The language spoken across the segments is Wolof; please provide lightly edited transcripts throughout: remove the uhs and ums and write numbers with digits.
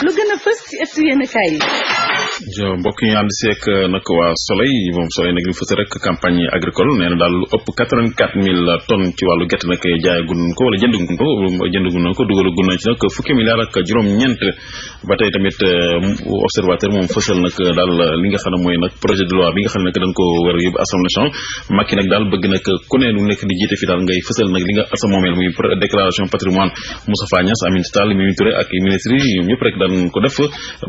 lu gën a fës ci ëttu yéenekaay yi. mbokk yi ñu ànd seeg nag waa Soleil moom Soleil nag li mu fës rek campagne agricole nee na daal lu ëpp 84,000 tonnes ci wàllu gerte nag jaayagun ko wala jëndagun ko dugalagun nañ ci nag fukki milliards ak juróom-ñeent ba tey tamit observateur moom fësal nag daal li nga xam ne mooy nag projet de loi bi nga xam ne nag dañ ko war a yóbbu assemblée nationale Macky nag daal bëgg nag ku ne lu nekk di jiite fi daal ngay fësal nag li nga sa moomeel muy déclaration patrimoine Moustapha Niasse Aminata Tall Mimi Touré ak ministre yi ñoom ñëpp rek daan ko def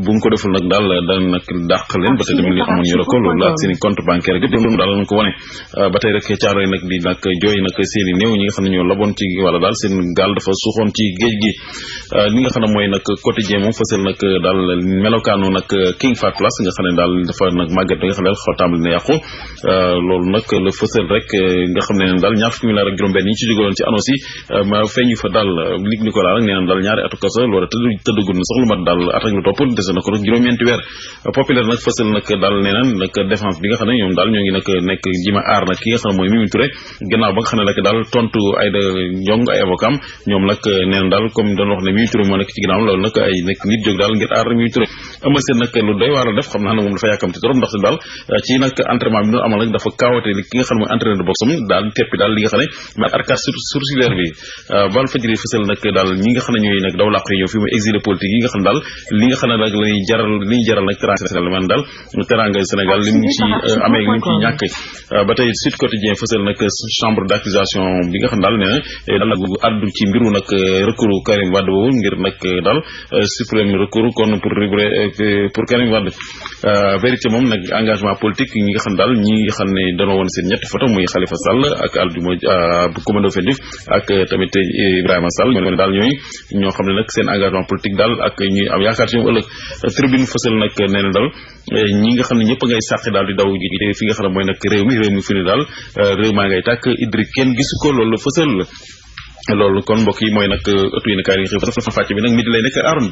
bu ñu ko deful nag daal daan nag dàq leen ba tey tamit li amoon yore ko loolu la ak seen i compte bancaire yëpp loolu daal lañ ko wane ba tey rek caaro yi nag di nag jooy nag seen i néew ñi nga xam ne ñoo laboon ci wala daal seen gaal dafa suuxoon ci géej gi li nga xam ne mooy nag quotidien moom fësal nag daal melokaanu nag King Fahd Palace nga xam ne daal dafa nag màgget nga xam ne daal xaw tàmbali na yàqu loolu nag la fësal rek nga xam ne daal ñaar fukki milliards ak juróom-benn yi ci jógaloon ci annonce yi ma feeñu fa daal lig Nicolas rek nee na daal ñaari atu kaso loolu tëddagul na sax lu mat daal at ak lu topp dese na ko rek juróom-ñeenti weer populaire nag fësal nag daal nee na nag défense bi nga xam ne ñoom daal ñoo ngi nag nekk jima aar nag ki nga xam ne mooy Mimi Touré gannaaw ba nga xam ne nag daal tontu Aïda Ndiong ay avocat am ñoom nag nee na daal comme doon wax ne Mimi Touré moo nekk ci ginnaaw loolu nag ay nag nit jóg daal ngir aar Mimi Touré ama seen nag lu doy waar a def xam naa ne moom dafa yàkkamti trop ndax daal ci nag entraînement bi doon amal nag dafa kaawate li ki nga xam ne mooy entraîneur de boxe am daal teppi daal li nga xam ne mooy arcade sourcilière bi Walf Fadjri fësal nag daal ñi nga xam ne ñooy nag daw làqu yi ñëw fi mu exilé politique yi nga xam ne daal li nga xam ne nag lañuy jaral li ñu jaral nag teranga Sénégal man daal teranga Sénégal li mu ci amee li mu ci ñàkk ba tey Sud Quotidien fësal nag chambre d'accusation bi nga xam ne daal nee na daal addu ci mbiru nag recours Karim Wade boobu ngir nag daal suprême recours kon pour Karim Wade vérité moom nag engagement politique ñi nga xam daal ñi nga xam ne danoo woon seen ñetti photo muy Khalifa Sall ak Aldimo Coumba Fendif ak tamit Ibrahima Sall ñoo daal ñoo xam ne nag seen engagement politique daal ak ñuy am yaakaar ci ñoom ëllëg tribune fësal nag nee na daal ñi nga xam ne ñëpp ngay sàq daal di daw ji fi nga xam ne mooy nag réew mi fi ne daal réew maa ngay tàkk Idriss kenn gisu ko loolu fësal loolu kon mbokk yi mooy nag ëttu yéen kaay yi xëy fa fàcc bi nag midi lay nekk aaron